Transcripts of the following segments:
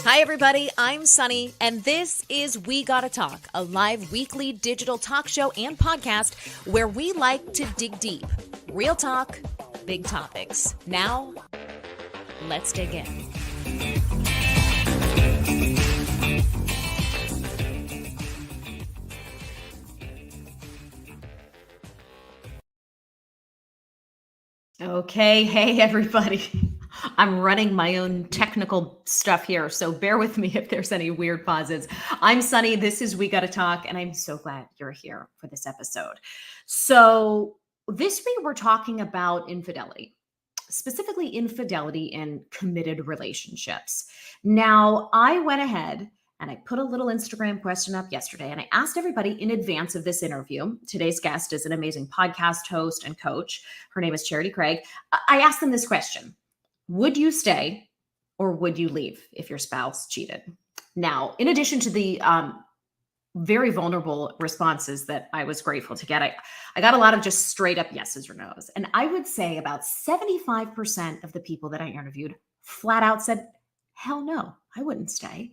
Hi, everybody. I'm Sunny, and this is We Gotta Talk, a live weekly digital talk show and podcast where we like to dig deep. Real talk, big topics. Now, let's dig in. Okay, hey everybody. I'm running my own technical stuff here, so bear with me if there's any weird pauses. I'm Sunny, this is We Gotta Talk, and I'm so glad you're here for this episode. So, this week we're talking about infidelity, specifically infidelity in committed relationships. Now, I went ahead and I put a little Instagram question up yesterday and I asked everybody in advance of this interview. Today's guest is an amazing podcast host and coach. Her name is Charity Craig. I asked them this question: would you stay or would you leave if your spouse cheated? Now, in addition to the very vulnerable responses that I was grateful to get, I got a lot of just straight up yeses or nos. And I would say about 75% of the people that I interviewed flat out said, hell no, I wouldn't stay.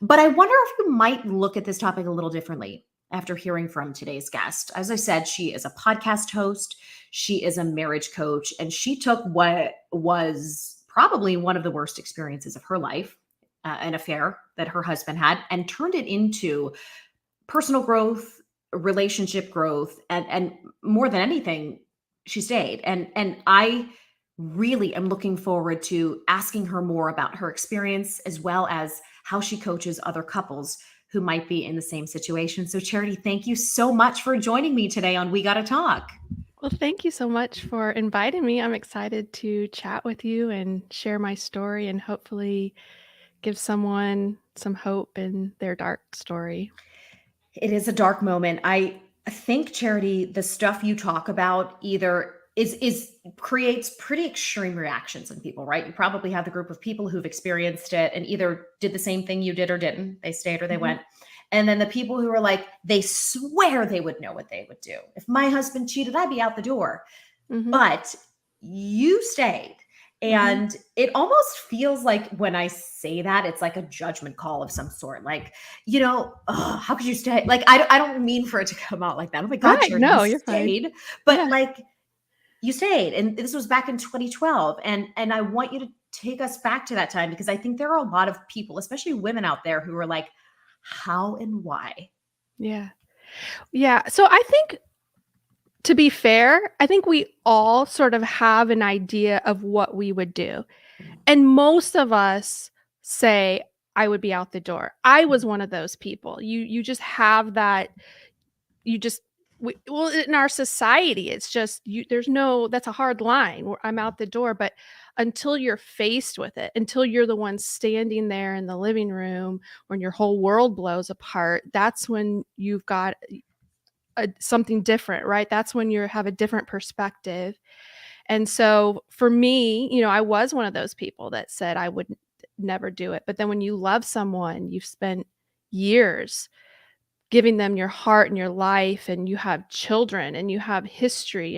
But I wonder if you might look at this topic a little differently after hearing from today's guest. As I said, she is a podcast host, she is a marriage coach, and she took what was probably one of the worst experiences of her life, an affair that her husband had, and turned it into personal growth, relationship growth, and more than anything, she stayed. And I really am looking forward to asking her more about her experience as well as how she coaches other couples who might be in the same situation. So Charity, thank you so much for joining me today on We Gotta Talk. Well, thank you so much for inviting me. I'm excited to chat with you and share my story and hopefully give someone some hope in their dark story. It is a dark moment. I think, Charity, the stuff you talk about either is creates pretty extreme reactions in people, right? You probably have the group of people who've experienced it and either did the same thing you did or didn't. They stayed or they went. And then the people who are like, they swear they would know what they would do. If my husband cheated, I'd be out the door. But you stayed. And it almost feels like when I say that, it's like a judgment call of some sort. Like, how could you stay? Like, I don't mean for it to come out like that. Oh my God, Right. Charity, No, you you're fine. stayed. But Yeah. like, you stayed. And this was back in 2012. And I want you to take us back to that time because I think there are a lot of people, especially women out there, who are like, how and why? Yeah. Yeah. So I think, to be fair, I think we all sort of have an idea of what we would do. And most of us say, I would be out the door. I was one of those people. You just have that. You just well, in our society, it's just there's no, that's a hard line where I'm out the door. But until you're faced with it, until you're the one standing there in the living room when your whole world blows apart, that's when you've got something different, right? That's when you have a different perspective. And so for me, I was one of those people that said I would never do it. But then when you love someone, you've spent years giving them your heart and your life, and you have children and you have history,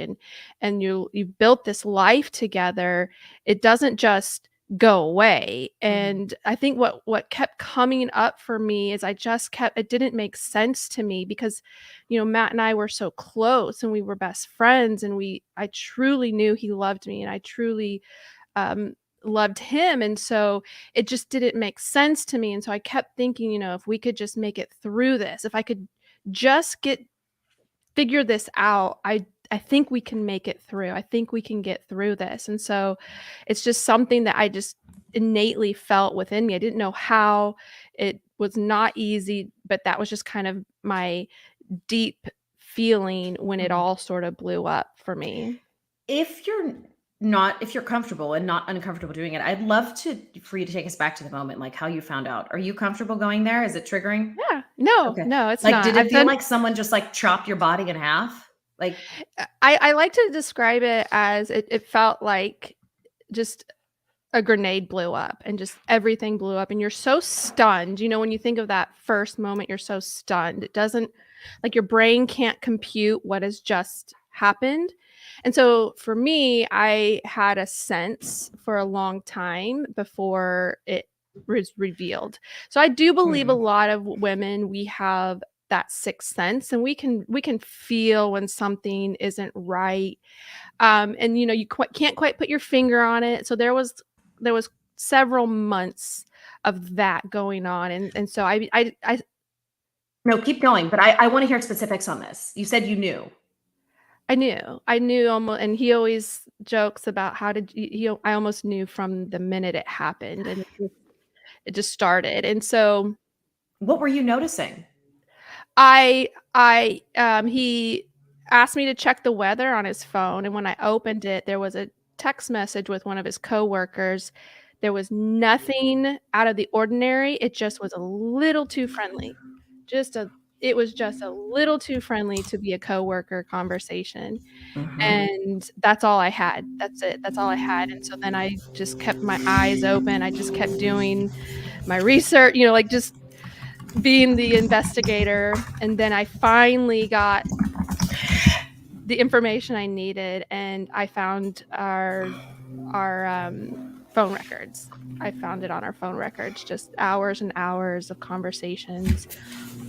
and you've built this life together, it doesn't just go away. And I think what kept coming up for me is it didn't make sense to me because Matt and I were so close and we were best friends, and I truly knew he loved me, and I truly loved him. And so it just didn't make sense to me. And so I kept thinking, if we could just make it through this, if I could just figure this out, I think we can make it through. I think we can get through this. And so it's just something that I just innately felt within me. I didn't know how. It was not easy, but that was just kind of my deep feeling when it all sort of blew up for me. If you're comfortable and not uncomfortable doing it, I'd love for you to take us back to the moment, like how you found out. Are you comfortable going there? Is it triggering? Yeah. No, Okay. no, it's Like, not. did it feel like someone just like chopped your body in half? Like, I like to describe it as it felt like just a grenade blew up and just everything blew up, and you're so stunned. When you think of that first moment, you're so stunned. It doesn't, like, your brain can't compute what has just happened. And so for me, I had a sense for a long time before it was revealed. So I do believe a Hmm. lot of women, we have that sixth sense, and we can feel when something isn't right. And you can't quite put your finger on it. So there was several months of that going on, and so No, keep going. But I want to hear specifics on this. You said you knew. I knew almost, and he always jokes about how did I almost knew from the minute it happened, and it just started. And so What were you noticing? he asked me to check the weather on his phone, and when I opened it, there was a text message with one of his coworkers. There was nothing out of the ordinary. It just was a little too friendly. Just a it was just a little too friendly to be a coworker conversation. Hmm. And that's all I had. That's it. That's all I had. And so then I just kept my eyes open. I just kept doing my research, like just being the investigator. And then I finally got the information I needed, and I found our phone records. I found it on our phone records, just hours and hours of conversations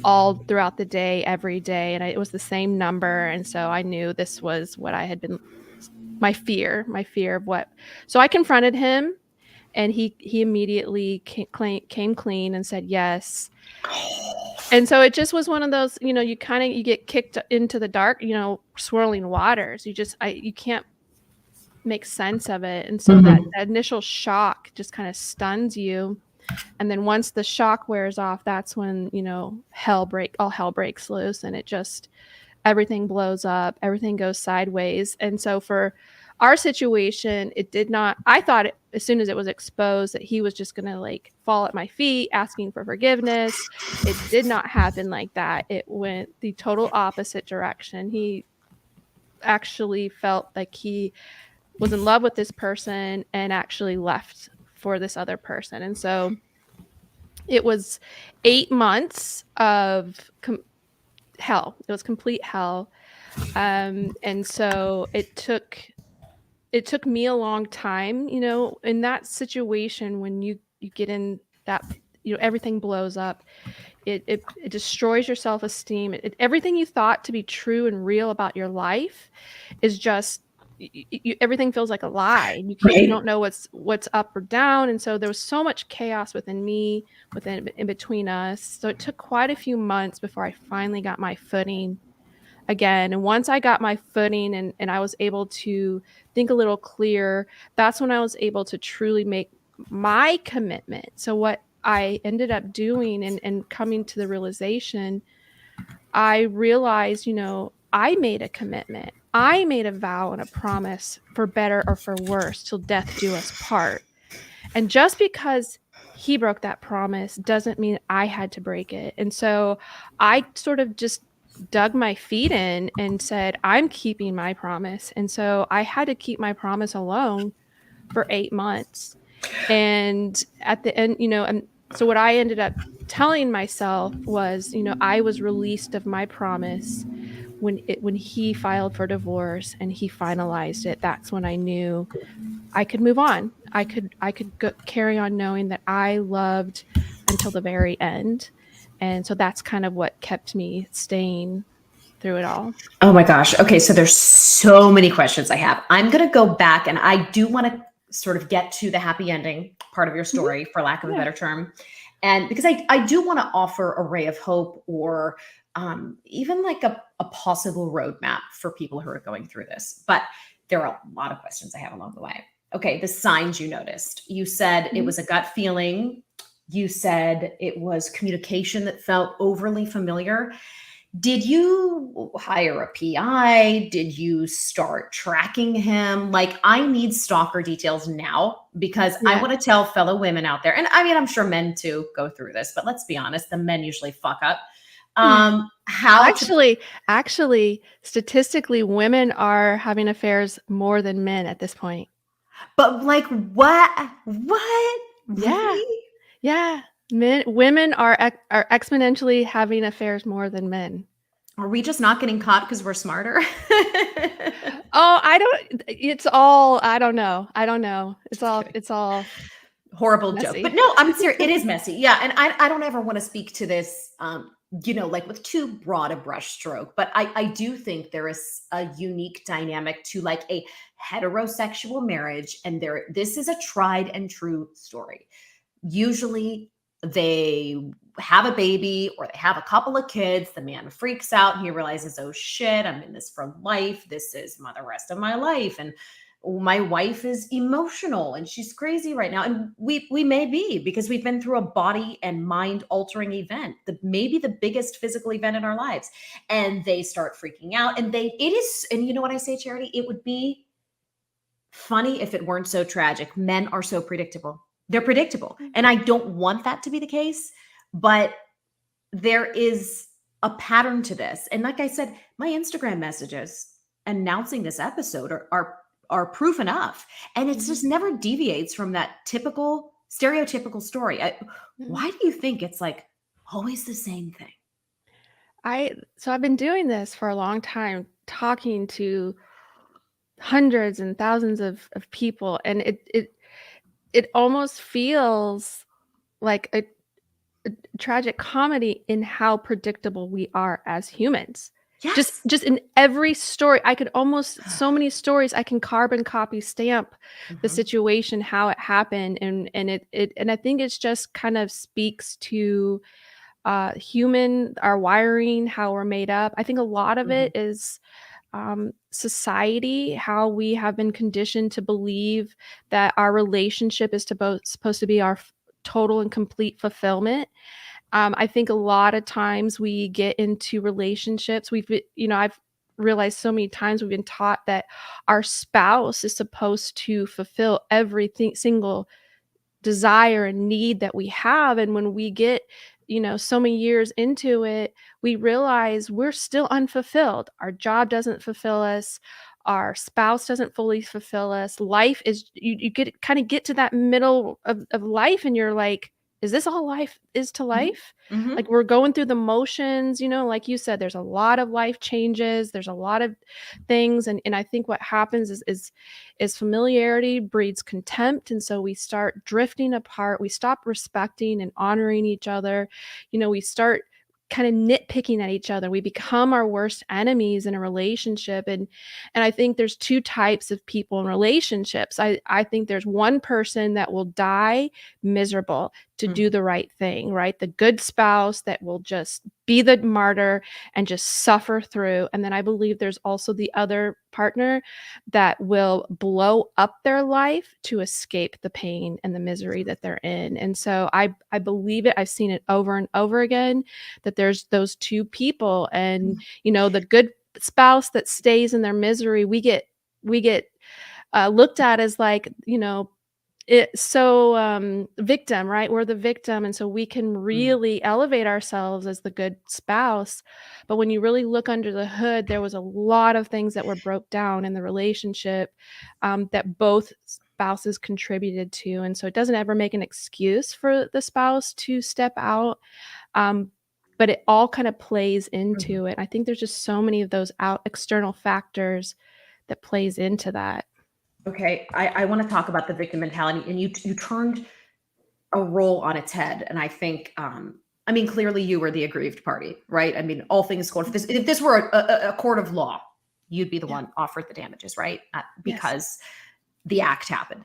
all throughout the day, every day, and it was the same number. And so I knew this was what I had been, my fear of what. So I confronted him, and he immediately came clean and said yes. And so it just was one of those, you get kicked into the dark, swirling waters. You can't make sense of it. And so that, Hmm. that initial shock just kind of stuns you. And then once the shock wears off, that's when, all hell breaks loose, and everything blows up, everything goes sideways. And so for our situation, it did not. I thought as soon as it was exposed that he was just going to like fall at my feet asking for forgiveness. It did not happen like that. It went the total opposite direction. He actually felt like he was in love with this person and actually left for this other person. And so it was 8 months of hell. It was complete hell. And so it took me a long time, in that situation. When you get in that, everything blows up. It destroys your self-esteem. Everything you thought to be true and real about your life is just everything feels like a lie, and you Right. don't know what's up or down. And so there was so much chaos within me, within in between us. So it took quite a few months before I finally got my footing again. And once I got my footing, and I was able to think a little clear, that's when I was able to truly make my commitment. So what I ended up doing, and coming to the realization, I realized, I made a commitment. I made a vow and a promise, for better or for worse, till death do us part. And just because he broke that promise doesn't mean I had to break it. And so I sort of just dug my feet in and said, I'm keeping my promise. And so I had to keep my promise alone for 8 months. And at the end, and so what I ended up telling myself was, I was released of my promise when he filed for divorce and he finalized it. That's when I knew I could move on. I could carry on knowing that I loved until the very end. And so that's kind of what kept me staying through it all. Oh my gosh. Okay, so there's so many questions I have. I'm going to go back, and I do want to sort of get to the happy ending part of your Mhm. story, for lack of a Yeah. better term. And because I do want to offer a ray of hope, or even like a possible roadmap for people who are going through this. But there are a lot of questions I have along the way. Okay, the signs you noticed. You said it Mhm. was a gut feeling. You said it was communication that felt overly familiar. Did you hire a PI? Did you start tracking him? Like, I need stalker details now, because I Yeah. want to tell fellow women out there, and I mean, I'm sure men too go through this, but let's be honest, the men usually fuck up. How to, Actually, statistically, women are having affairs more than men at this point. but like, what? What? Yeah. Really? Yeah. Women are exponentially having affairs more than men. Are we just not getting caught because we're smarter? Oh, it's all, I don't know. I don't know. Just kidding. It's all Horrible joke. But messy. no, I'm serious. It is messy. Yeah. And I don't ever want to speak to this, like with too broad a brush stroke, but I do think there is a unique dynamic to like a heterosexual marriage. And this is a tried and true story. Usually they have a baby or they have a couple of kids. The man freaks out and he realizes, oh shit, I'm in this for life. This is the rest of my life. And my wife is emotional and she's crazy right now. And we may be, because we've been through a body and mind altering event, maybe the biggest physical event in our lives. And they start freaking out. And and you know what I say, Charity? It would be funny if it weren't so tragic. Men are so predictable. They're predictable. And I don't want that to be the case, but there is a pattern to this. And like I said, my Instagram messages announcing this episode are proof enough. And it's just never deviates from that typical stereotypical story. Why do you think it's like always the same thing? So I've been doing this for a long time, talking to hundreds and thousands of people, and it almost feels like a tragic comedy in how predictable we are as humans. Yes. Just in every story, I could almost, so many stories I can carbon copy stamp the situation, how it happened, and I think it's just kind of speaks to our wiring, how we're made up. I think a lot of it is society, how we have been conditioned to believe that our relationship is supposed to be our total and complete fulfillment. I think a lot of times we get into relationships. I've realized so many times we've been taught that our spouse is supposed to fulfill everything, single desire and need that we have. And when we get, so many years into it, we realize we're still unfulfilled. Our job doesn't fulfill us. Our spouse doesn't fully fulfill us. Life is, you get to that middle of life and you're like, is this all life is to life? Mm-hmm. Like we're going through the motions, like you said, there's a lot of life changes. There's a lot of things. And I think what happens is familiarity breeds contempt. And so we start drifting apart. We stop respecting and honoring each other. We start kind of nitpicking at each other. We become our worst enemies in a relationship. And I think there's two types of people in relationships. I think there's one person that will die miserable to do the right thing, right? The good spouse that will just be the martyr and just suffer through. And then I believe there's also the other partner that will blow up their life to escape the pain and the misery that they're in. And so I believe it. I've seen it over and over again, that there's those two people. And the good spouse that stays in their misery, we get looked at as like, victim, right? We're the victim. And so we can really elevate ourselves as the good spouse. But when you really look under the hood, there was a lot of things that were broke down in the relationship that both spouses contributed to. And so it doesn't ever make an excuse for the spouse to step out. But it all kind of plays into it. I think there's just so many of those external factors that plays into that. Okay, I want to talk about the victim mentality, and you turned a role on its head, and I think, clearly you were the aggrieved party, right? I mean, all things considered, if this were a court of law, you'd be the one offered the damages, right? Because the act happened.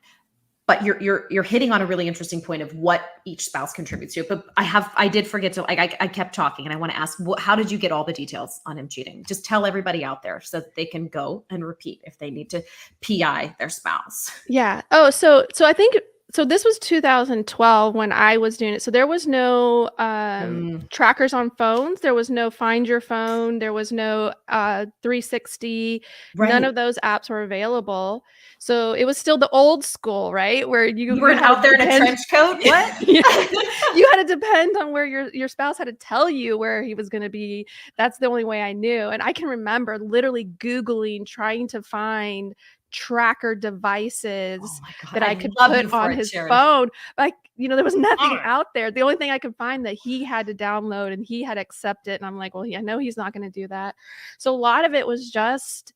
But you're hitting on a really interesting point of what each spouse contributes to. But I did forget to, I kept talking, and I want to ask, how did you get all the details on him cheating? Just tell everybody out there so that they can go and repeat if they need to PI their spouse. Yeah. Oh, so I think, so this was 2012 when I was doing it. So there was no trackers on phones. There was no Find Your Phone. There was no 360. Right. None of those apps were available. So it was still the old school, right? Where you weren't out there in a trench coat. What? You had to depend on where your spouse had to tell you where he was going to be. That's the only way I knew. And I can remember literally Googling, trying to find tracker Oh devices my God. that I I could love put you for on it, his Charity. phone. Like, there was All nothing right. out there. The only thing I could find that he had to download and he had to accept it. And I'm like, well, I know he's not going to do that. So a lot of it was just,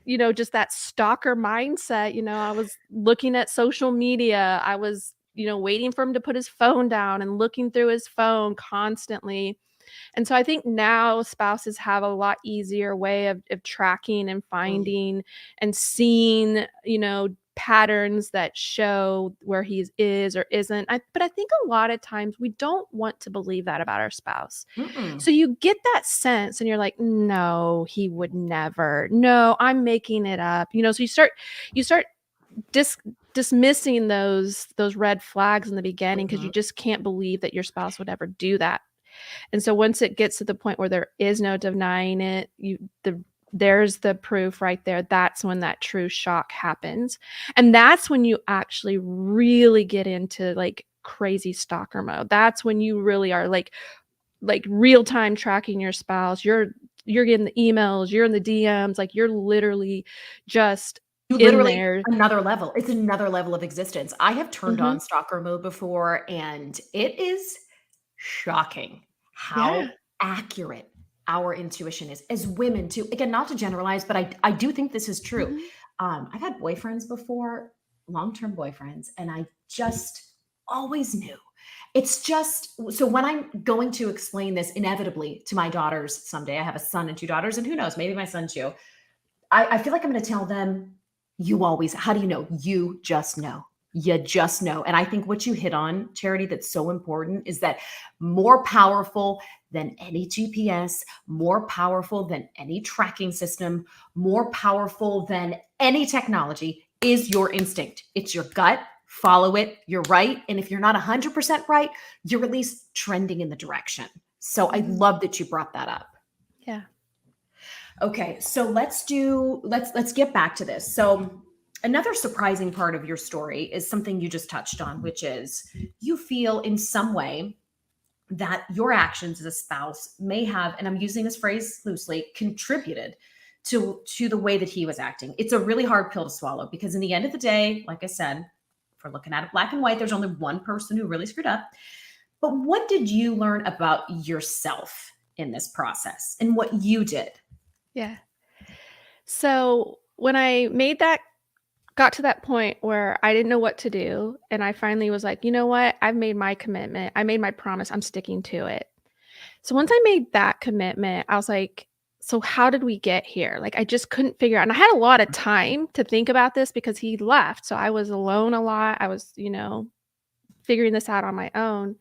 just that stalker mindset. I was looking at social media. I was, waiting for him to put his phone down and looking through his phone constantly. And so I think now spouses have a lot easier way of tracking and Mm, finding and seeing, patterns that show where he is or isn't. But I think a lot of times we don't want to believe that about our spouse. mm-mm. So you get that sense and you're like, no, he would never. No, I'm making it up. So you start dis- dismissing those red flags in the beginning because you Mhm. just can't believe that your spouse would ever do that. And so once it gets to the point where there is no denying it, there's the proof right there. That's when that true shock happens. And that's when you actually really get into like crazy stalker mode. That's when you really are like real time tracking your spouse. You're getting the emails, you're in the DMs, like you're literally just You in literally there. another level. It's another level of existence. I have turned Mhm. on stalker mode before, and it is shocking Yeah. how accurate our intuition is as women too. Again, not to generalize, but I do think this is true. Mhm. I've had boyfriends before, long-term boyfriends, and I just always knew. It's just so when I'm going to explain this inevitably to my daughters someday, I have a son and two daughters, and who knows, maybe my son too. I feel like I'm going to tell them, you always, how do you know? You just know. You just know. And I think what you hit on, Charity, that's so important is that more powerful than any GPS, more powerful than any tracking system, more powerful than any technology is your instinct. It's your gut. Follow it. You're right. And if you're not 100% right, you're at least trending in the direction. So I Mhm. love that you brought that up. Yeah. Okay, so let's get back to this. So another surprising part of your story is something you just touched on, which is you feel in some way that your actions as a spouse may have, and I'm using this phrase loosely, contributed to the way that he was acting. It's a really hard pill to swallow because in the end of the day, like I said, if we're looking at it black and white, there's only one person who really screwed up. But what did you learn about yourself in this process and what you did? Yeah. So when I got to that point where I didn't know what to do, and I finally was like, you know what? I've made my commitment. I made my promise. I'm sticking to it. So once I made that commitment, I was like, so how did we get here? Like I just couldn't figure out. And I had a lot of time to think about this because he left. So I was alone a lot. I was, figuring this out on my own.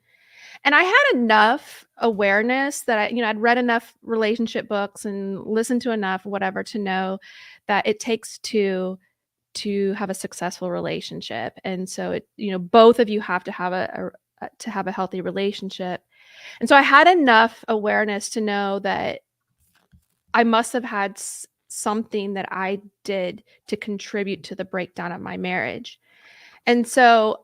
And I had enough awareness that I'd read enough relationship books and listened to enough whatever to know that it takes two to have a successful relationship. And so both of you have to have to have a healthy relationship. And so I had enough awareness to know that I must have had something that I did to contribute to the breakdown of my marriage. And so,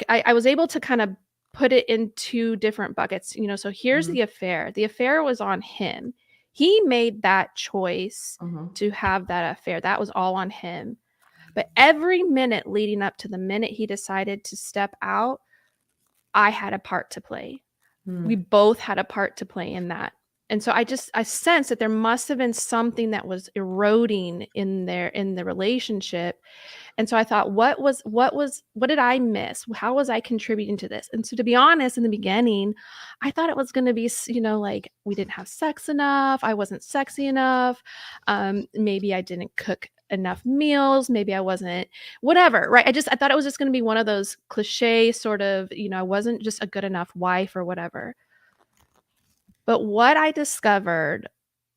I was able to kind of put it in two different buckets. So here's Mhm, the affair. The affair was on him. He made that choice mhm. to have that affair. That was all on him. But every minute leading up to the minute he decided to step out, I had a part to play. We Mm, both had a part to play in that. And so I sensed that there must have been something that was eroding in the relationship. And so I thought, what did I miss? How was I contributing to this? And so to be honest, in the beginning, I thought it was going to be, like we didn't have sex enough. I wasn't sexy enough. Maybe I didn't cook enough meals. Maybe I wasn't whatever. Right. I thought it was just going to be one of those cliche sort of, I wasn't just a good enough wife or whatever. But what I discovered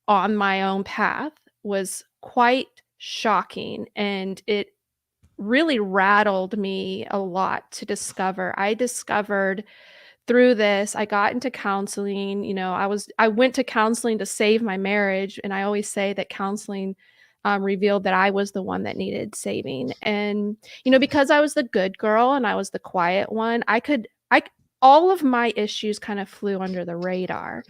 on my own path was quite shocking, and it really rattled me a lot to discover. I discovered through this, I got into counseling. I went to counseling to save my marriage, and I always say that counseling revealed that I was the one that needed saving. And because I was the good girl and I was the quiet one, all of my issues kind of flew under the radar.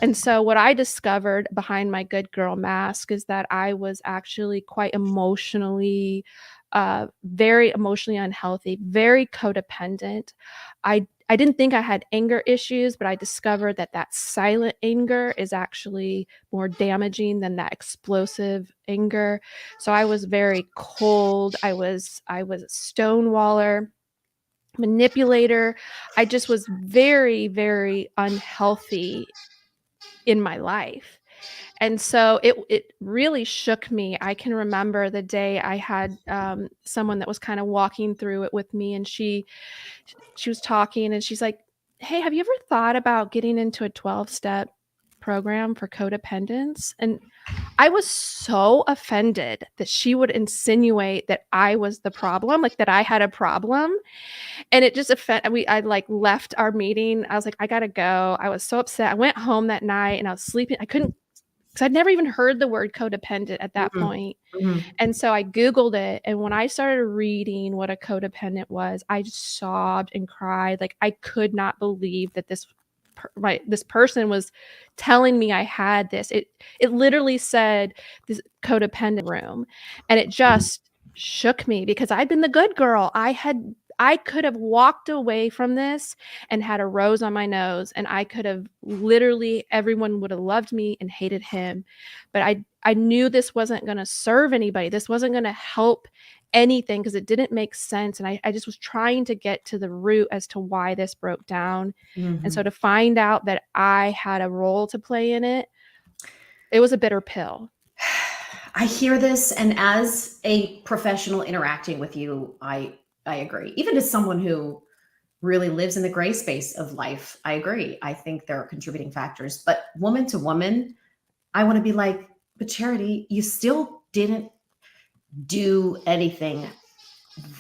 And so what I discovered behind my good girl mask is that I was actually quite emotionally, very emotionally unhealthy, very codependent. I didn't think I had anger issues, but I discovered that that silent anger is actually more damaging than that explosive anger. So I was very cold. I was a stonewaller, manipulator. I just was very, very unhealthy in my life. And so it really shook me. I can remember the day I had someone that was kind of walking through it with me, and she was talking, and she's like, "Hey, have you ever thought about getting into a 12-step program for codependence?" And I was so offended that she would insinuate that I was the problem, like that I had a problem. And it just I like left our meeting. I was like, I gotta go. I was so upset. I went home that night and I was sleeping. I couldn't, because I'd never even heard the word codependent at that Mhm, point. mhm, And so I Googled it. And when I started reading what a codependent was, I just sobbed and cried. Like I could not believe that this person was telling me I had this. It literally said this codependent room, and it mhm, just shook me because I'd been the good girl. I could have walked away from this and had a rose on my nose, and I could have literally everyone would have loved me and hated him. But I knew this wasn't going to serve anybody. This wasn't going to help anything because it didn't make sense. And I just was trying to get to the root as to why this broke down. And so mhm. to find out that I had a role to play in it, it was a bitter pill. I hear this, and as a professional interacting with you, I agree. Even as someone who really lives in the gray space of life, I agree. I think there are contributing factors, but woman to woman, I want to be like, but Charity, you still didn't do anything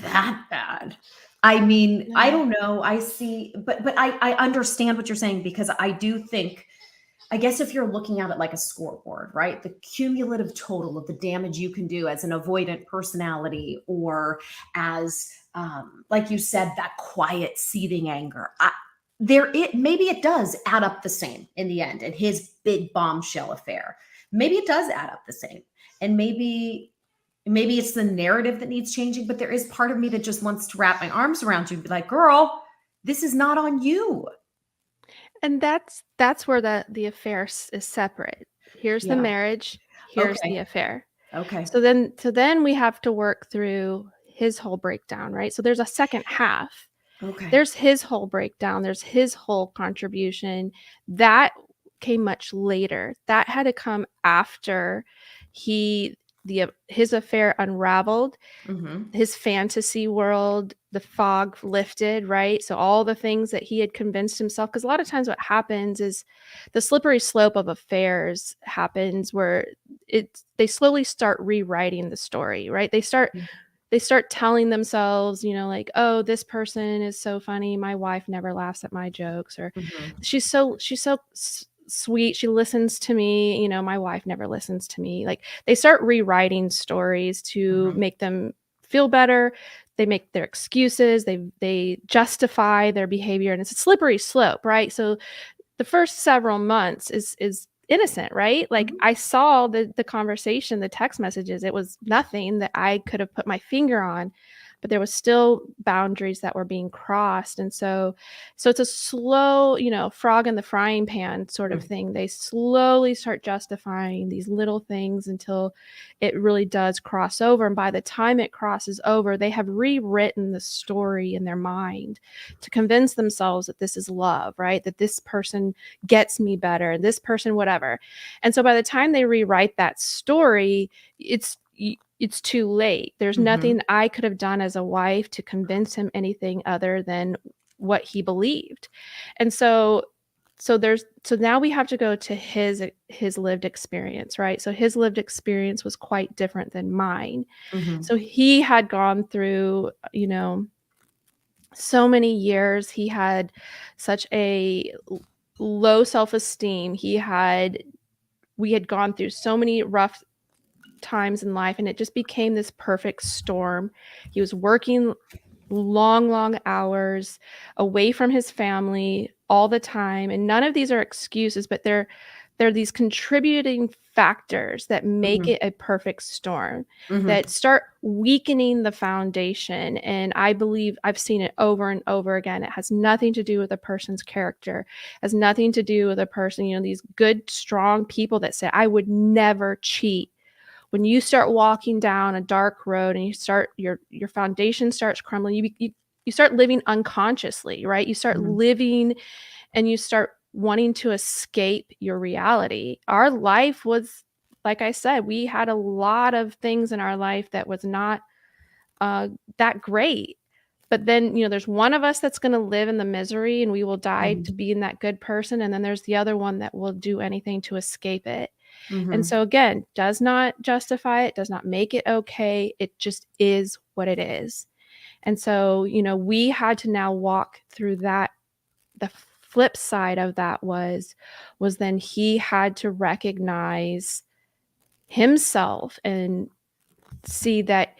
that bad. I mean, I Yeah. don't know. I see, but I understand what you're saying, because I do think, I guess if you're looking at it like a scoreboard, right? The cumulative total of the damage you can do as an avoidant personality, or as, like you said, that quiet, seething anger. Maybe it does add up the same in the end. And his big bombshell affair, maybe it does add up the same, and maybe it's the narrative that needs changing. But there is part of me that just wants to wrap my arms around you and be like, girl, this is not on you. And that's where the affair is separate. Here's the Yeah. marriage, here's the Okay. affair. Okay. So then we have to work through his whole breakdown, right? So there's a second half. Okay. There's his whole breakdown, there's his whole contribution. That came much later. That had to come after his affair unraveled, Mhm. his fantasy world, the fog lifted, right? So all the things that he had convinced himself, because a lot of times what happens is the slippery slope of affairs happens where they slowly start rewriting the story, right? They start telling themselves, like, oh, this person is so funny. My wife never laughs at my jokes, or Mhm. she's so sweet. She listens to me. My wife never listens to me. Like they start rewriting stories to Mhm. make them feel better. They make their excuses. They justify their behavior, and it's a slippery slope, right? So the first several months is innocent, right? Like Mhm. I saw the conversation, the text messages. It was nothing that I could have put my finger on, but there was still boundaries that were being crossed. And so it's a slow, frog in the frying pan sort of Mhm. thing. They slowly start justifying these little things until it really does cross over. And by the time it crosses over, they have rewritten the story in their mind to convince themselves that this is love, right? That this person gets me better, this person, whatever. And so by the time they rewrite that story, it's too late. There's Mhm. nothing I could have done as a wife to convince him anything other than what he believed. And so now we have to go to his lived experience, right? So his lived experience was quite different than mine. Mhm. So he had gone through, so many years. He had such a low self-esteem. We had gone through so many rough times in life, and it just became this perfect storm. He was working long, long hours away from his family all the time. And none of these are excuses, but they're these contributing factors that make Mhm. it a perfect storm, Mhm. that start weakening the foundation. And I believe I've seen it over and over again. It has nothing to do with a person's character, has nothing to do with a person, these good, strong people that say, I would never cheat. When you start walking down a dark road and your foundation starts crumbling, you start living unconsciously, right? You start Mhm. living and you start wanting to escape your reality. Our life was, like I said, we had a lot of things in our life that was not uh, that great. But then, there's one of us that's going to live in the misery and we will die to Mhm. being that good person. And then there's the other one that will do anything to escape it. And Mhm. so again, does not justify it, does not make it okay. It just is what it is. And so, we had to now walk through that. The flip side of that was then he had to recognize himself and see that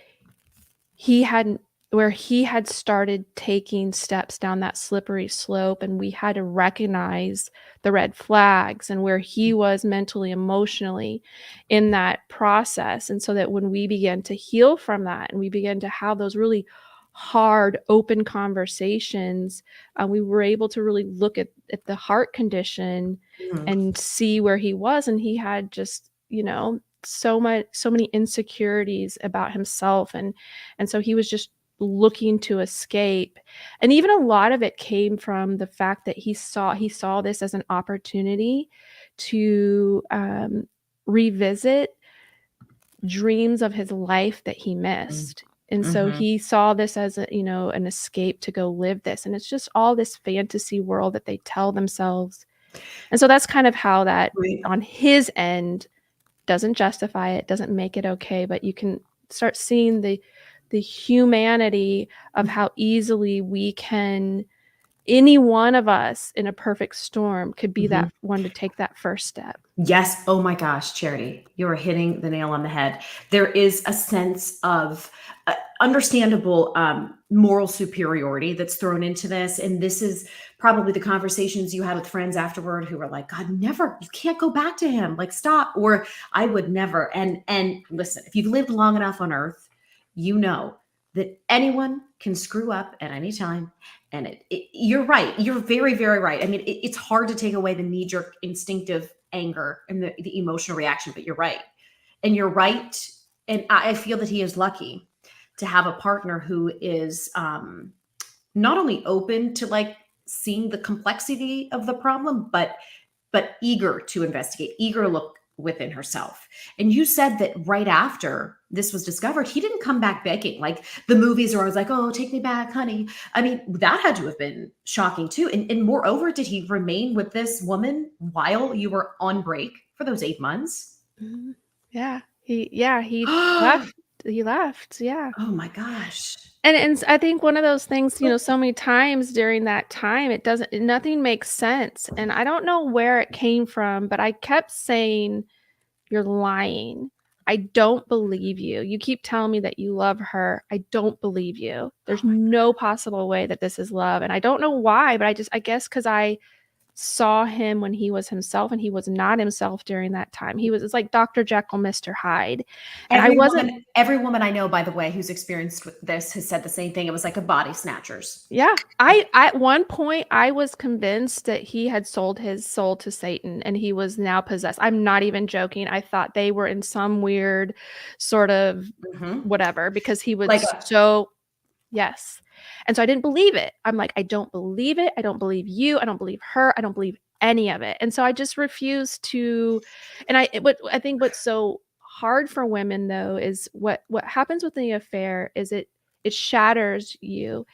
he hadn't where he had started taking steps down that slippery slope, and we had to recognize the red flags and where he was mentally, emotionally in that process. And so that when we began to heal from that and we began to have those really hard, open conversations, we were able to really look at the heart condition Mhm. and see where he was. And he had just, so many insecurities about himself, and so he was just looking to escape. And even a lot of it came from the fact that he saw this as an opportunity to revisit dreams of his life that he Mhm. missed. And so Mhm. he saw this as an escape to go live this. And it's just all this fantasy world that they tell themselves. And so that's kind of how that Right. on his end doesn't justify it, doesn't make it okay, but you can start seeing the humanity of how easily we can any one of us in a perfect storm could be Mhm. that one to take that first step. Yes. Oh my gosh, Charity, you are hitting the nail on the head. There is a sense of understandable moral superiority that's thrown into this. And this is probably the conversations you had with friends afterward who were like, God, never, you can't go back to him. Like, stop. Or I would never. And listen, if you've lived long enough on earth, you know that anyone can screw up at any time. And you're right. You're very, very right. I mean, it's hard to take away the knee jerk instinctive anger and the emotional reaction, but you're right. And you're right. And I feel that he is lucky to have a partner who is not only open to like seeing the complexity of the problem, but eager to investigate, eager to look within herself. And you said that right after this was discovered, he didn't come back begging. Like the movies are always like, oh, take me back, honey. I mean, that had to have been shocking too. And moreover, did he remain with this woman while you were on break for those 8 months? Mhm. He Oh left. He left. Yeah. my gosh. And I think one of those things, But so many times during that time, nothing makes sense. And I don't know where it came from, but I kept saying, "You're lying. I don't believe you. You keep telling me that you love her. I don't believe you. oh There's my no possible way that this is love." And I don't know why, but I guess because I saw him when he was himself and he was not himself during that time. It's like Dr. Jekyll, Mr. Hyde. And I wasn't. every woman I know, by the way, who's experienced with this has said the same thing. It was like a body snatchers. Yeah. I at one point I was convinced that he had sold his soul to Satan and he was now possessed. I'm not even joking. I thought they were in some weird sort of Mhm. whatever because he Like was a so. Yes. And so I didn't believe it. I'm like, I don't believe it. I don't believe you. I don't believe her. I don't believe any of it. And so I just refuse to. And what I think what's so hard for women though is what happens with the affair is it shatters you,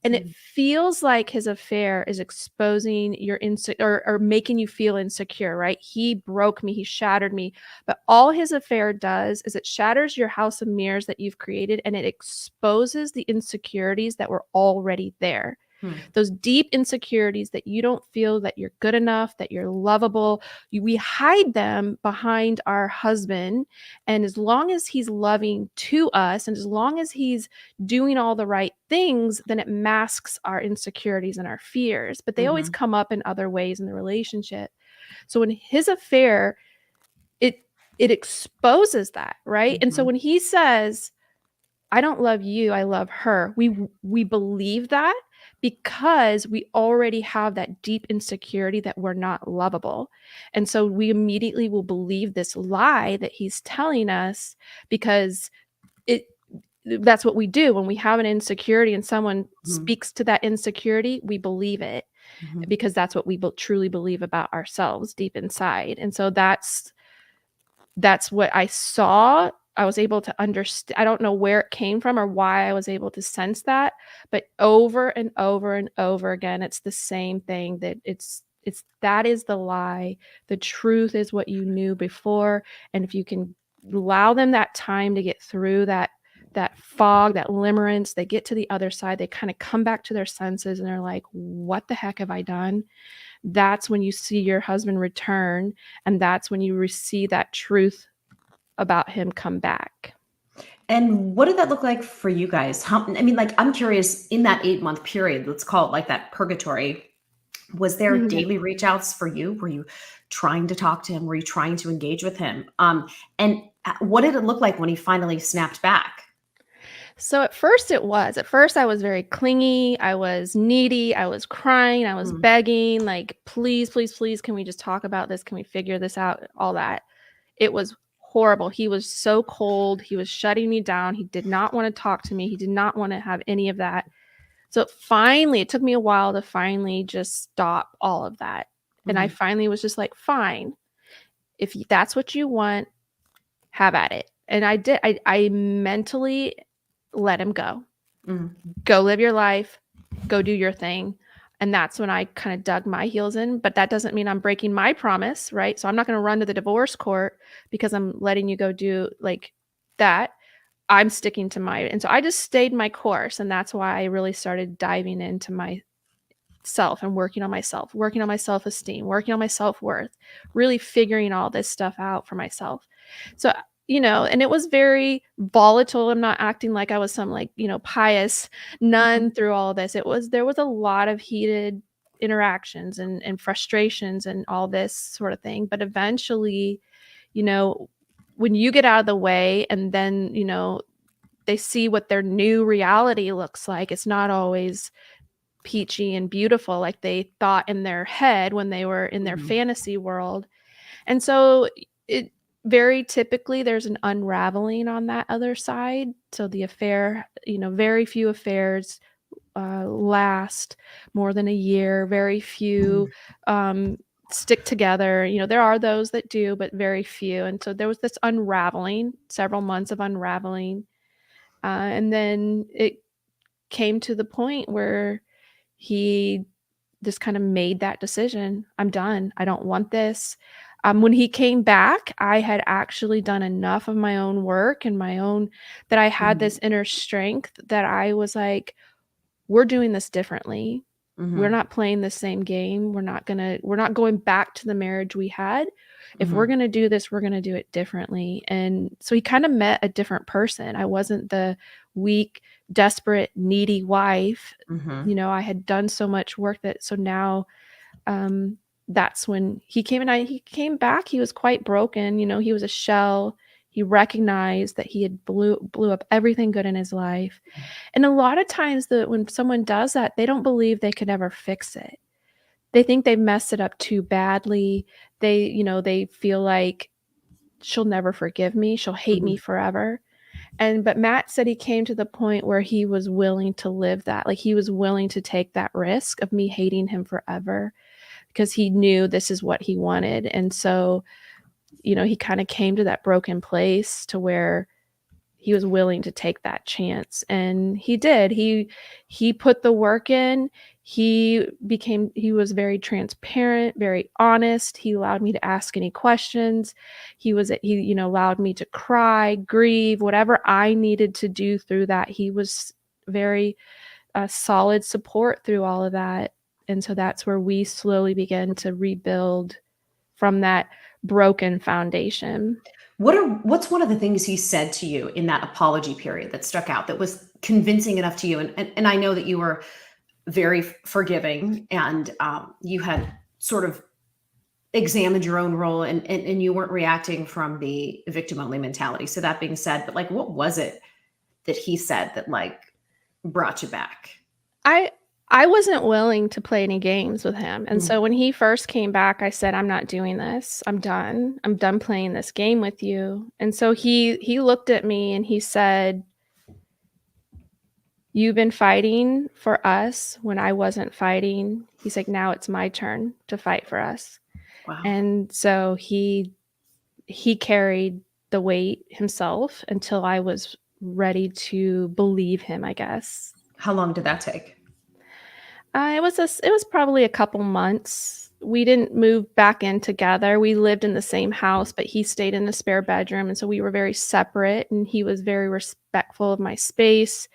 and it Mhm. feels like his affair is exposing your or making you feel insecure, right? He broke me, he shattered me. But all his affair does is it shatters your house of mirrors that you've created and it exposes the insecurities that were already there. Hmm. Those deep insecurities that you don't feel that you're good enough, that you're lovable, we hide them behind our husband. And as long as he's loving to us and as long as he's doing all the right things, then it masks our insecurities and our fears. But they always Mm-hmm. come up in other ways in the relationship. So in his affair, it it exposes that, right? And so Mm-hmm. when he says, I don't love you, I love her. We believe that because we already have that deep insecurity that we're not lovable. And so we immediately will believe this lie that he's telling us because it that's what we do when we have an insecurity and someone Mm-hmm. speaks to that insecurity, we believe it Mm-hmm. because that's what we truly believe about ourselves deep inside. And so that's what I saw. I was able to understand. I don't know where it came from or why I was able to sense that, but over and over and over again, it's the same thing that it's that is the lie. The truth is what you knew before. And if you can allow them that time to get through that fog, that limerence, they get to the other side, they kind of come back to their senses and they're like, what the heck have I done? That's when you see your husband return, and that's when you see that truth about him come back. And what did that look like for you guys? How, I mean, like, I'm curious in that 8 month period, let's call it like that purgatory. Was there Mhm, yeah. daily reach outs for you? Were you trying to talk to him? Were you trying to engage with him? And what did it look like when he finally snapped back? So at first it was. At first I was very clingy, I was needy, I was crying, I was Mm, begging, like, please, please, please, can we just talk about this? Can we figure this out? All that. It was horrible. He was so cold. He was shutting me down. He did not want to talk to me. He did not want to have any of that. So finally, it took me a while to finally just stop all of that. And I mhm, finally was just like, fine, if that's what you want, have at it. And I did. I mentally let him go. mhm, Go live your life. Go do your thing. And that's when I kind of dug my heels in. But that doesn't mean I'm breaking my promise, right? So I'm not going to run to the divorce court because I'm letting you go do like that. I'm sticking to my, and so I just stayed my course. And that's why I really started diving into myself and working on my self esteem, working on my self worth, really figuring all this stuff out for myself. So, and it was very volatile. I'm not acting like I was some like, pious mhm, nun through all of this. There was a lot of heated interactions and frustrations and all this sort of thing. But eventually, you know, when you get out of the way and then, they see what their new reality looks like, it's not always peachy and beautiful like they thought in their head when they were in their mhm, fantasy world. And so it very typically there's an unraveling on that other side. So the affair, very few affairs last more than a year. Very few mhm, stick together. There are those that do, but very few. And so there was this unraveling, several months of unraveling. And then it came to the point where he just kind of made that decision. I'm done. I don't want this. When he came back, I had actually done enough of my own work and my own that I had mhm, this inner strength that I was like, we're doing this differently. We're mhm, not playing the same game. We're not going back to the marriage we had. If we're mhm, going to do this, we're going to do it differently. And so he kind of met a different person. I wasn't the weak, desperate, needy wife. mhm, I had done so much work that so now um that's when he came and he came back. He was quite broken. He was a shell. He recognized that he had blew up everything good in his life. And a lot of times when someone does that, they don't believe they could ever fix it. They think they messed it up too badly. They feel like she'll never forgive me. She'll hate mhm, me forever. But Matt said he came to the point where he was willing to live that. Like he was willing to take that risk of me hating him forever because he knew this is what he wanted. And so, he kind of came to that broken place to where he was willing to take that chance, and he did. He put the work in. He was very transparent, very honest. He allowed me to ask any questions. He allowed me to cry, grieve, whatever I needed to do through that. He was very a solid support through all of that. And so that's where we slowly began to rebuild from that broken foundation. What's one of the things he said to you in that apology period that stuck out, that was convincing enough to you? And I know that you were very forgiving, and you had sort of examined your own role, and you weren't reacting from the victim only mentality. So that being said, but like, what was it that he said that like brought you back? I I wasn't willing to play any games with him, and Mm, so when he first came back, I said, "I'm not doing this. I'm done. I'm done playing this game with you." And so he looked at me and he said, "You've been fighting for us when I wasn't fighting." He's like, "Now it's my turn to fight for us." wow. And so he carried the weight himself until I was ready to believe him, I guess. How long did that take? It was probably a couple months. We didn't move back in together. We lived in the same house, but he stayed in a spare bedroom, and so we were very separate, and he was very respectful of my space,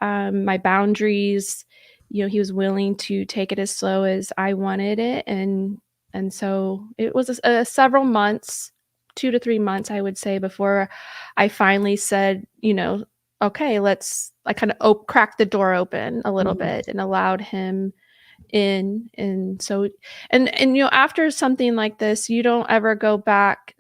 my boundaries. You know, he was willing to take it as slow as I wanted it, and so it was several months, 2 to 3 months, I would say, before I finally said, you know, "Okay, let's." I kinda cracked the door open a little Mhm, bit and allowed him in, and so and, you know, after something like this, you don't ever go back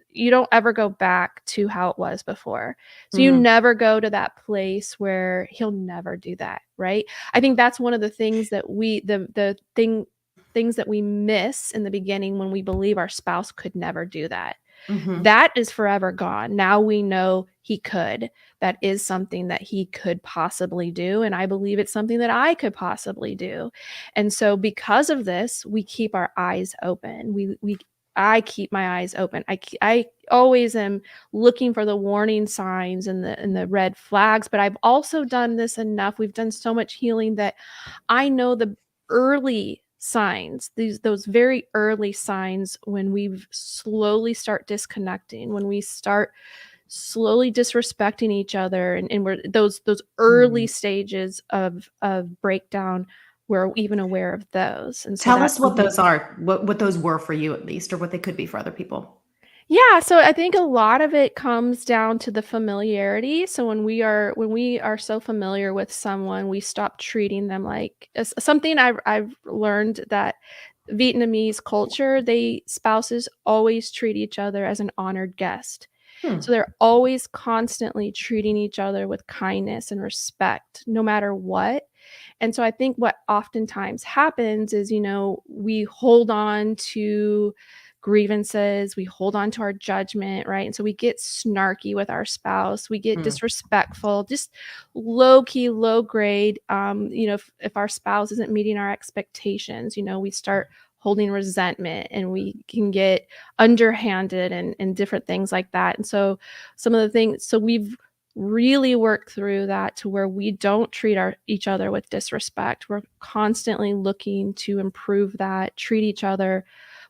to how it was before. So you mhm, never go to that place where he'll never do that, right? I think that's one of the things that things that we miss in the beginning when we believe our spouse could never do that. mhm, That is forever gone. Now we know he could. That is something that he could possibly do, and I believe it's something that I could possibly do. And so because of this, we keep our eyes open. We I keep my eyes open. I always am looking for the warning signs and the red flags, but I've also done this enough. We've done so much healing that I know the early signs, those very early signs when we slowly start disconnecting, when we start slowly disrespecting each other, and we're those early mhm. stages of breakdown, we're even aware of those. And so Tell that's us what something. those are, what those were for you at least, or what they could be for other people. Yeah, so I think a lot of it comes down to the familiarity. So when we are so familiar with someone, we stop treating them like something I've learned that Vietnamese culture, they spouses always treat each other as an honored guest. Hmm, So they're always constantly treating each other with kindness and respect no matter what. And so I think what oftentimes happens is, you know, we hold on to grievances, we hold on to our judgment, right? And so we get snarky with our spouse, we get hmm, disrespectful, just low key, low grade. You know, if our spouse isn't meeting our expectations, you know, we start holding resentment and we can get underhanded and different things like that. And so some of the things, so we've really work through that to where we don't treat each other with disrespect. We're constantly looking to improve that, treat each other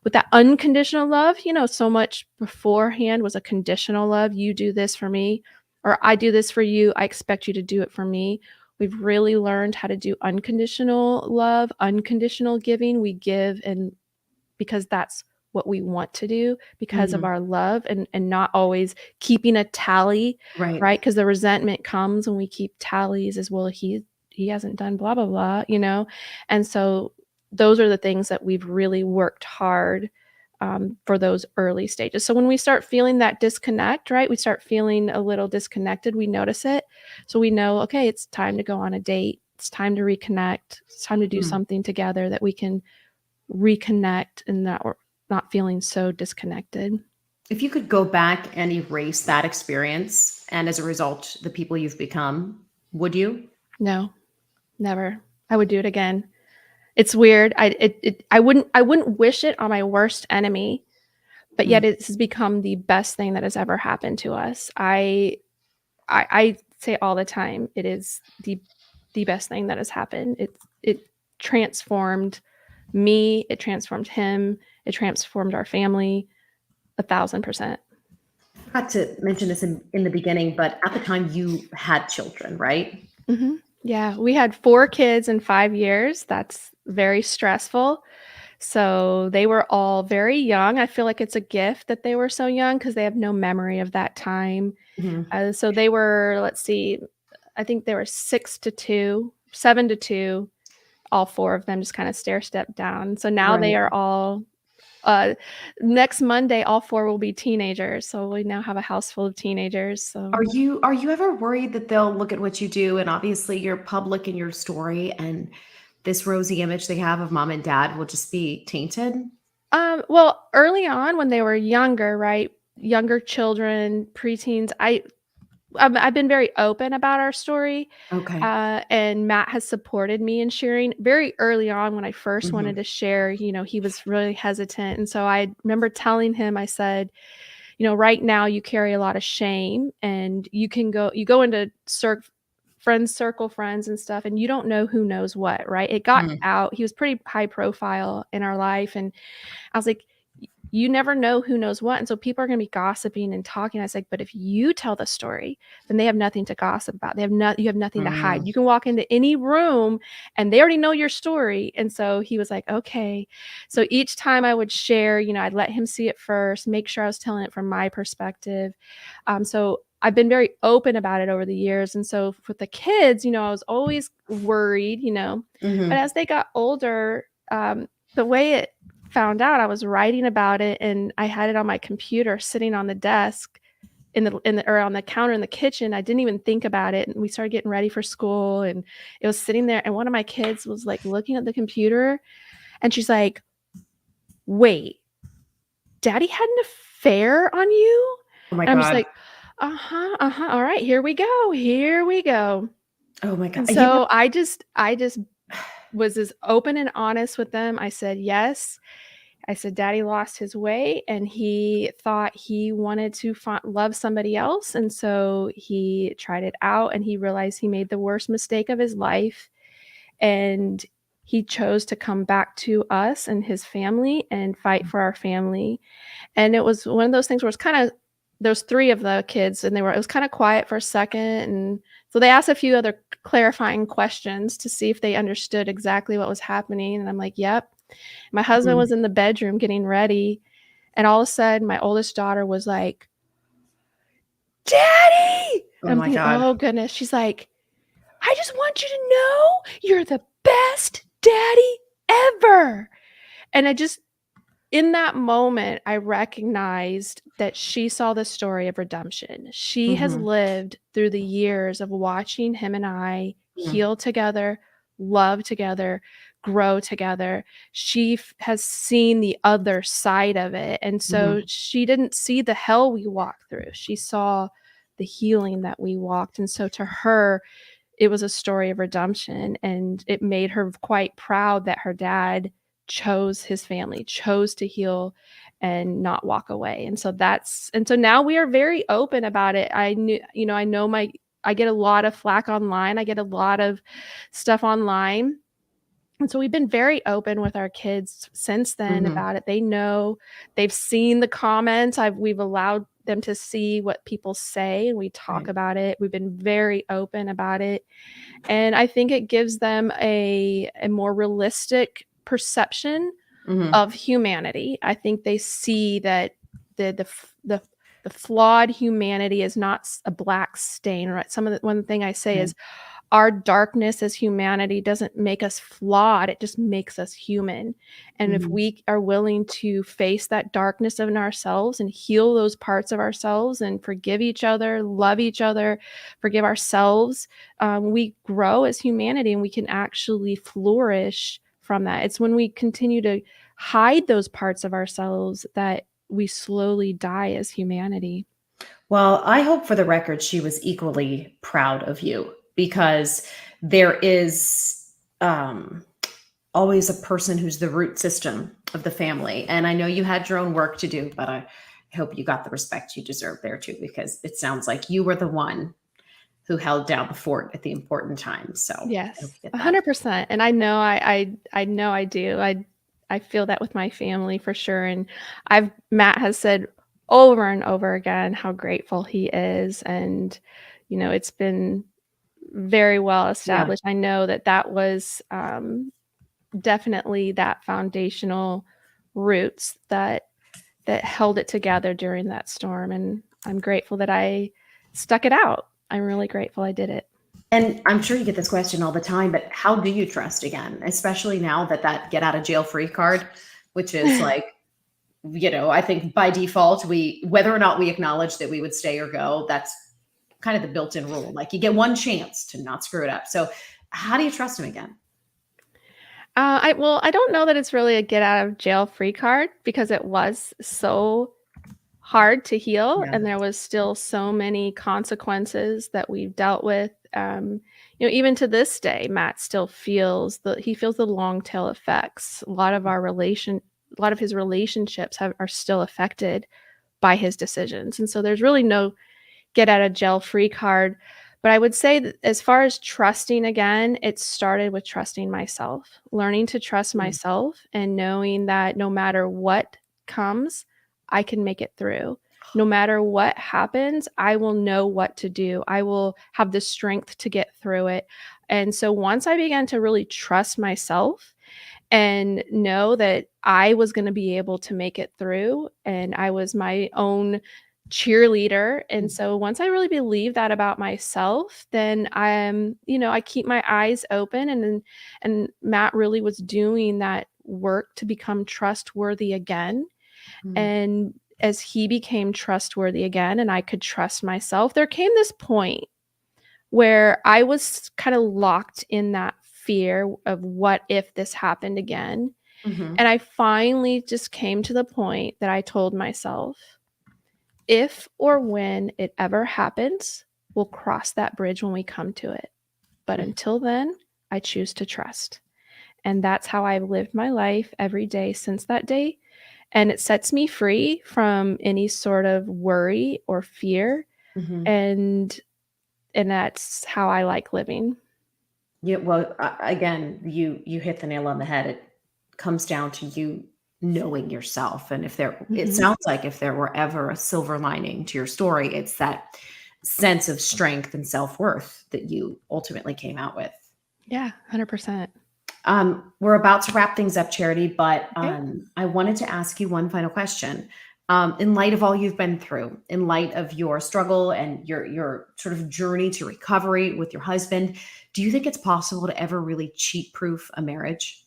with that unconditional love. You know, so much beforehand was a conditional love. You do this for me, or I do this for you. I expect you to do it for me. We've really learned how to do unconditional love, unconditional giving. We give and because that's what we want to do because of mhm. our love and not always keeping a tally, Right. right? Because the resentment comes when we keep tallies as well. He hasn't done blah blah blah, you know, and so those are the things that we've really worked hard for those early stages. So when we start feeling that disconnect, right, we start feeling a little disconnected. We notice it, so we know, okay, it's time to go on a date. It's time to reconnect. It's time to do Hmm. something together that we can reconnect and that we're not feeling so disconnected. If you could go back and erase that experience, and as a result, the people you've become, would you? No, never. I would do it again. It's weird. I wouldn't wish it on my worst enemy, but Hmm. yet it has become the best thing that has ever happened to us. I say all the time, it is the best thing that has happened. It transformed me, it transformed him, it transformed our family 1,000%. I forgot to mention this in the beginning, but at the time you had children, right? Mhm. Yeah, we had 4 kids in 5 years. That's very stressful. So they were all very young. I feel like it's a gift that they were so young because they have no memory of that time. Mhm. So they were, let's see, I think they were 6 to 2, 7 to 2, all 4 of them just kinda stair stepped down. So now they Right. are all uh, next Monday, all 4 will be teenagers. So we now have a house full of teenagers. So Are you ever worried that they'll look at what you do and obviously you're public in your story and this rosy image they have of mom and dad will just be tainted? Well, early on when they were younger, right? Younger children, preteens, I've been very open about our story, Okay. and Matt has supported me in sharing. Very early on when I first wanted Mhm. to share, he was really hesitant, and so I remember telling him, I said, "Right now you carry a lot of shame, and you go into circle friends and stuff, and you don't know who knows what," right? It got Mm. out. He was pretty high profile in our life, and I was like, You never know who knows what, and so people are gonna be gossiping and talking." I was like, "But if you tell the story, then they have nothing to gossip about. You have nothing to hide. Mm. You can walk into any room and they already know your story." And so he was like, "Okay." So each time I would share, I'd let him see it first, make sure I was telling it from my perspective. So I've been very open about it over the years, and so with the kids, I was always worried, but Mhm. as they got older, the way it found out, I was writing about it, and I had it on my computer sitting on the desk or on the counter in the kitchen. I didn't even think about it, and we started getting ready for school, and it was sitting there, and one of my kids was, like, looking at the computer, and she's like, "Wait, daddy had an affair on you?" Oh my And I'm just god. like, "Uh-huh, uh-huh, alright, here we go, here we go." Oh my god. And so I just was as open and honest with them. I said, "Yes." I said, "Daddy lost his way, and he thought he wanted to love somebody else, and so he tried it out, and he realized he made the worst mistake of his life, and he chose to come back to us and his family and fight for our family." And it was one of those things where it's kinda there's 3 of the kids, and it was kinda quiet for a second, and so they asked a few other clarifying questions to see if they understood exactly what was happening, and I'm like, "Yep." My husband Mhm. was in the bedroom getting ready, and all of a sudden, my oldest daughter was like, "Daddy!" Oh And I'm my thinking, god. "Oh, goodness." She's like, "I just want you to know you're the best daddy ever." And I just in that moment, I recognized that she saw the story of redemption. She has Mhm. lived through the years of watching him and I Mm. heal together, love together, grow together. She has seen the other side of it. And so Mhm. she didn't see the hell we walked through. She saw the healing that we walked. And so to her, it was a story of redemption, and it made her quite proud that her dad chose his family, chose to heal and not walk away. And so now we are very open about it. I know I get a lot of flack online. I get a lot of stuff online. And so we've been very open with our kids since then Mhm. about it. They know, they've seen the comments. We've allowed them to see what people say, and we talk Right. about it. We've been very open about it, and I think it gives them a more realistic perception Mhm. of humanity. I think they see that the f the flawed humanity is not a black stain, right? One thing I say Right. is our darkness as humanity doesn't make us flawed, it just makes us human. And if Mhm. we are willing to face that darkness in ourselves and heal those parts of ourselves and forgive each other, love each other, forgive ourselves, we grow as humanity and we can actually flourish from that. It's when we continue to hide those parts of ourselves that we slowly die as humanity. Well, I hope for the record she was equally proud of you because there is always a person who's the root system of the family. And I know you had your own work to do, but I hope you got the respect you deserve there too, because it sounds like you were the one who held down the fort at the important times. So I hope Yes, you get that. 100%, and I know I know I do. I feel that with my family for sure, and Matt has said over and over again how grateful he is, and, it's been very well Yeah. established. I know that that was definitely that foundational roots that held it together during that storm, and I'm grateful that I stuck it out. I'm really grateful I did it. And I'm sure you get this question all the time, but how do you trust again? Especially now that that get out of jail free card, which is like, I think by default, whether or not we acknowledge that we would stay or go, that's kind of the built-in rule. Like you get one chance to not screw it up. So how do you trust him again? I don't know that it's really a get out of jail free card because it was so hard to heal, Yeah. and there was still so many consequences that we've dealt with. Even to this day, Matt still feels the long tail effects. A lot of his relationships are still affected by his decisions, and so there's really no get out of jail free card. But I would say that as far as trusting again, it started with trusting myself, learning to trust Mm. myself and knowing that no matter what comes, I can make it through. No matter what happens, I will know what to do. I will have the strength to get through it. And so once I began to really trust myself and know that I was going to be able to make it through, and I was my own cheerleader. And so once I really believe that about myself, then I keep my eyes open, and Matt really was doing that work to become trustworthy again. Mm. And as he became trustworthy again and I could trust myself, there came this point where I was kind of locked in that fear of what if this happened again. Mhm. And I finally just came to the point that I told myself, if or when it ever happens, we'll cross that bridge when we come to it. But Mm. until then, I choose to trust. And that's how I've lived my life every day since that day. And it sets me free from any sort of worry or fear. Mhm. And that's how I like living. Yeah, well, again, you hit the nail on the head. It comes down to you knowing yourself, and it Mhm. sounds like if there were ever a silver lining to your story, it's that sense of strength and self-worth that you ultimately came out with. Yeah, 100%. We're about to wrap things up, Charity, but Okay. I wanted to ask you one final question. In light of all you've been through, in light of your struggle and your sort of journey to recovery with your husband, do you think it's possible to ever really cheat proof a marriage?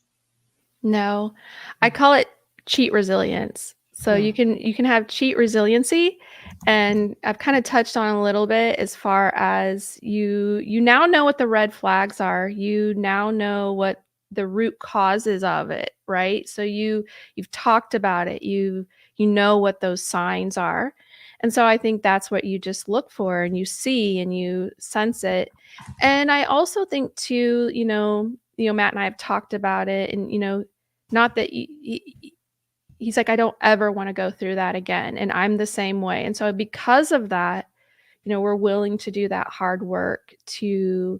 No, I call it cheat resilience. So Mm. you can have cheat resiliency, and I've kind of touched on a little bit as far as you now know what the red flags are. You now know what the root causes of it, right? So you've talked about it. You know what those signs are. And so I think that's what you just look for and you see and you sense it. And I also think too, Matt and I have talked about it, and not that he's like, "I don't ever wanna go through that again," and I'm the same way, and so because of that, we're willing to do that hard work to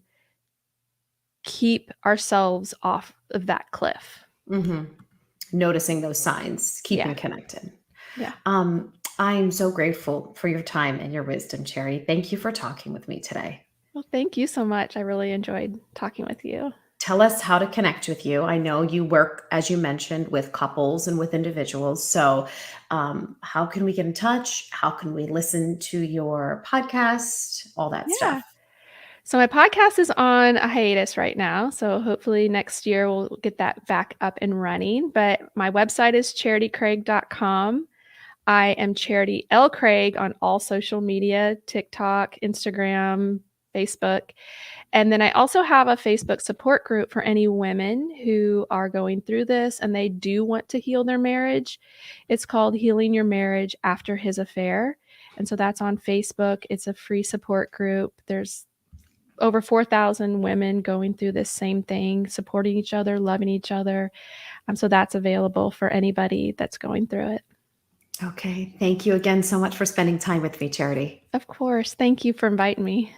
keep ourselves off of that cliff. Mhm. Noticing those signs, keeping Yeah, connected. yeah. I'm so grateful for your time and your wisdom, Charity. Thank you for talking with me today. Well, thank you so much. I really enjoyed talking with you. Tell us how to connect with you. I know you work, as you mentioned, with couples and with individuals. So, how can we get in touch? How can we listen to your podcast? All that stuff. Yeah. So my podcast is on a hiatus right now, so hopefully next year we'll get that back up and running, but my website is charitycraig.com. I am Charity L. Craig on all social media, TikTok, Instagram, Facebook. And then I also have a Facebook support group for any women who are going through this and they do want to heal their marriage. It's called Healing Your Marriage After His Affair. And so that's on Facebook. It's a free support group. There's over 4,000 women going through this same thing, supporting each other, loving each other. So that's available for anybody that's going through it. Okay. Thank you again so much for spending time with me, Charity. Of course. Thank you for inviting me.